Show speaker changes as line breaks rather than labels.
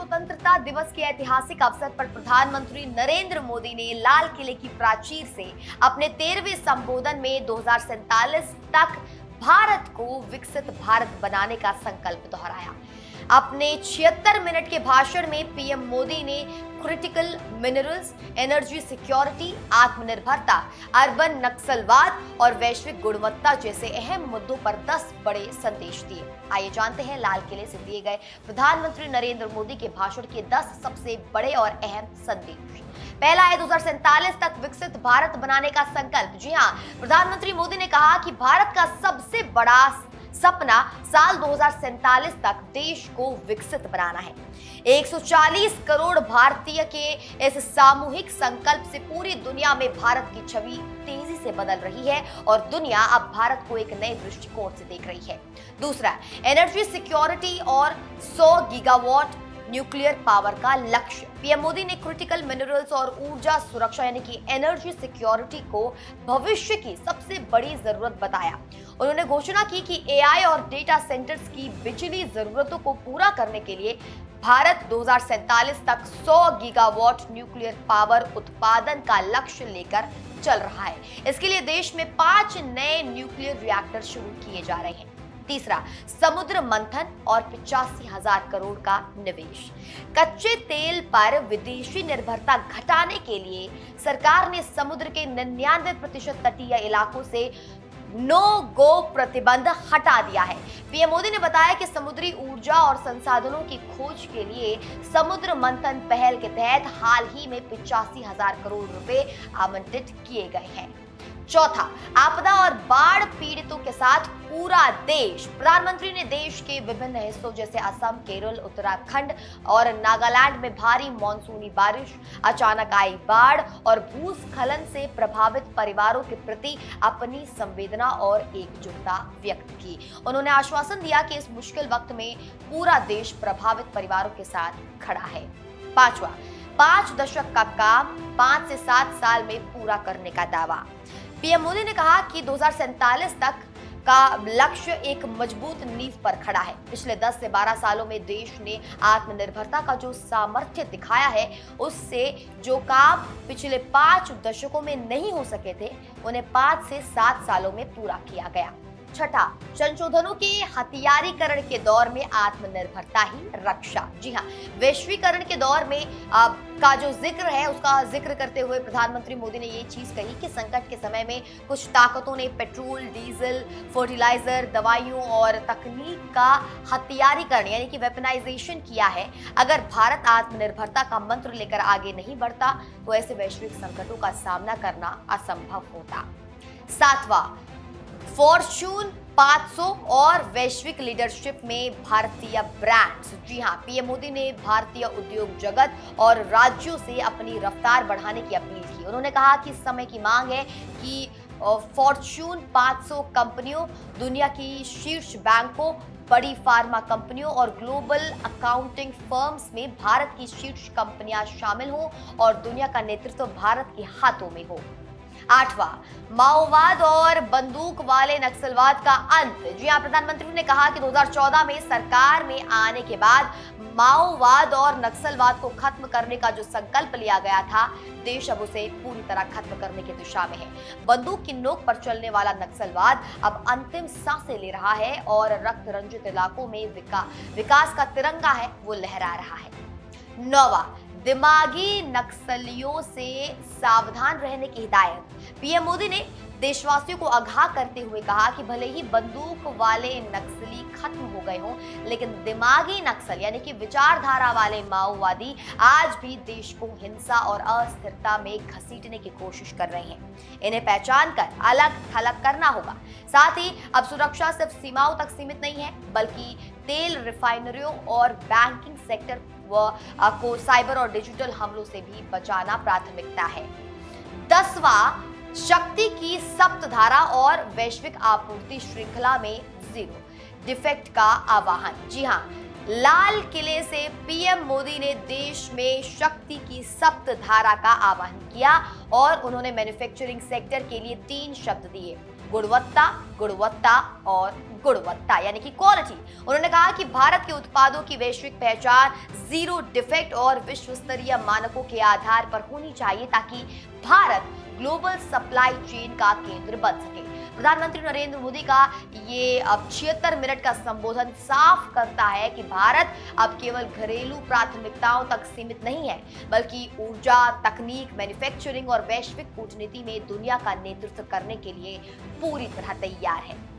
स्वतंत्रता दिवस के ऐतिहासिक अवसर पर प्रधानमंत्री नरेंद्र मोदी ने लाल किले की प्राचीर से अपने 13वें संबोधन में 2047 तक भारत को विकसित भारत बनाने का संकल्प दोहराया। अपने 76 मिनट के भाषण में पीएम मोदी ने क्रिटिकल मिनरल्स, एनर्जी सिक्योरिटी, आत्मनिर्भरता, अर्बन नक्सलवाद और वैश्विक गुणवत्ता जैसे अहम मुद्दों पर 10 बड़े संदेश दिए। आइए जानते हैं लाल किले से दिए गए प्रधानमंत्री नरेंद्र मोदी के भाषण के 10 सबसे बड़े और अहम संदेश। पहला है 2047 तक विकसित भारत बनाने का संकल्प। जी हाँ, प्रधानमंत्री मोदी ने कहा कि भारत का सबसे बड़ा सपना साल 2047 तक देश को विकसित बनाना है। 140 करोड़ भारतीय के इस सामूहिक संकल्प से पूरी दुनिया में भारत की छवि तेजी से बदल रही है और दुनिया अब भारत को एक नए दृष्टिकोण से देख रही है। दूसरा, एनर्जी सिक्योरिटी और 100 गीगावाट न्यूक्लियर पावर का लक्ष्य। पीएम मोदी ने क्रिटिकल मिनरल्स और ऊर्जा सुरक्षा यानी कि एनर्जी सिक्योरिटी को भविष्य की सबसे बड़ी जरूरत बताया। उन्होंने घोषणा की कि एआई और डेटा सेंटर्स की बिजली जरूरतों को पूरा करने के लिए भारत 2047 तक 100 गीगावाट न्यूक्लियर पावर उत्पादन का लक्ष्य लेकर चल रहा है। इसके लिए देश में 5 नए न्यूक्लियर रिएक्टर शुरू किए जा रहे हैं। तीसरा, समुद्र मंथन और 85,000 करोड़ का निवेश। कच्चे तेल पर विदेशी निर्भरता घटाने के लिए सरकार ने समुद्र के 99% तटीय इलाकों से नो गो प्रतिबंध हटा दिया है। पीएम मोदी ने बताया कि समुद्री ऊर्जा और संसाधनों की खोज के लिए समुद्र मंथन पहल के तहत हाल ही में 85,000 करोड़ रुपए आवंटित किए गए हैं। चौथा, आपदा और बाढ़ पीड़ितों के साथ पूरा देश। प्रधानमंत्री ने देश के विभिन्न हिस्सों जैसे असम, केरल, उत्तराखंड और नागालैंड में भारी मानसूनी बारिश, अचानक आई बाढ़ और भूस्खलन से प्रभावित परिवारों के प्रति अपनी संवेदना और एकजुटता व्यक्त की। उन्होंने आश्वासन दिया कि इस मुश्किल वक्त में पूरा देश प्रभावित परिवारों के साथ खड़ा है। पांचवा, 5 दशक का काम 5 से 7 साल में पूरा करने का दावा। पीएम मोदी ने कहा कि 2047 तक का लक्ष्य एक मजबूत नींव पर खड़ा है। पिछले 10 से 12 सालों में देश ने आत्मनिर्भरता का जो सामर्थ्य दिखाया है, उससे जो काम पिछले 5 दशकों में नहीं हो सके थे, उन्हें 5 से 7 सालों में पूरा किया गया। छठा, संशोधनों के हथियारीकरण के दौर में आत्मनिर्भरता ही रक्षा। जी हाँ, वैश्वीकरण के दौर में का जो जिक्र है, उसका जिक्र करते हुए प्रधानमंत्री मोदी ने ये चीज कही कि संकट के समय में कुछ ताकतों ने पेट्रोल, डीजल, फर्टिलाइजर, दवाइयों और तकनीक का हथियारीकरण यानी कि वेपनाइजेशन किया है। अगर भारत आत्मनिर्भरता का मंत्र लेकर आगे नहीं बढ़ता तो ऐसे वैश्विक संकटों का सामना करना असंभव होता। सातवां, फॉर्च्यून 500 और वैश्विक लीडरशिप में भारतीय ब्रांड्स। जी हां, पीएम मोदी ने भारतीय उद्योग जगत और राज्यों से अपनी रफ्तार बढ़ाने की अपील की। उन्होंने कहा कि समय की मांग है कि फॉर्च्यून 500 कंपनियों, दुनिया की शीर्ष बैंकों, बड़ी फार्मा कंपनियों और ग्लोबल अकाउंटिंग फर्म्स में भारत की शीर्ष कंपनियां शामिल हों और दुनिया का नेतृत्व भारत के हाथों में हो। आठवां, माओवाद और बंदूक वाले नक्सलवाद का अंत। जी हां, प्रधानमंत्री ने कहा कि 2014 में सरकार में आने के बाद माओवाद और नक्सलवाद को खत्म करने का जो संकल्प लिया गया था, देश अब उसे पूरी तरह खत्म करने की दिशा में है। बंदूक की नोक पर चलने वाला नक्सलवाद अब अंतिम सांसें ले रहा है और रक्त रंजित इलाकों में विकास का तिरंगा है वो लहरा रहा है। नौवां, दिमागी नक्सलियों से सावधान रहने की हिदायत। पीएम मोदी ने देशवासियों को आगाह करते हुए कहा कि भले ही बंदूक वाले नक्सली खत्म हो गए हों, लेकिन दिमागी नक्सल यानी कि विचारधारा वाले माओवादी आज भी देश को हिंसा और अस्थिरता में घसीटने की कोशिश कर रहे हैं। इन्हें पहचान कर अलग थलग करना होगा। साथ ही अब सुरक्षा सिर्फ सीमाओं तक सीमित नहीं है, बल्कि तेल रिफाइनरियों और बैंकिंग सेक्टर को साइबर और डिजिटल हमलों से भी बचाना प्राथमिकता है। 10वां, शक्ति की सप्तधारा और वैश्विक आपूर्ति श्रृंखला में जीरो डिफेक्ट का आह्वान। जी हां, लाल किले से पीएम मोदी ने देश में शक्ति की सप्तधारा का आह्वान किया और उन्होंने मैन्युफैक्चरिंग सेक्टर के लिए 3 शब्द दिए: गुणवत्ता, गुणवत्ता और गुणवत्ता यानी कि क्वालिटी। उन्होंने कहा कि भारत के उत्पादों की वैश्विक पहचान जीरो डिफेक्ट और विश्व स्तरीय मानकों के आधार पर होनी चाहिए ताकि भारत ग्लोबल सप्लाई चेन का केंद्र बन सके। प्रधानमंत्री नरेंद्र मोदी का ये अब 76 मिनट का संबोधन साफ करता है कि भारत अब केवल घरेलू प्राथमिकताओं तक सीमित नहीं है, बल्कि ऊर्जा, तकनीक, मैन्युफैक्चरिंग और वैश्विक कूटनीति में दुनिया का नेतृत्व करने के लिए पूरी तरह तैयार है।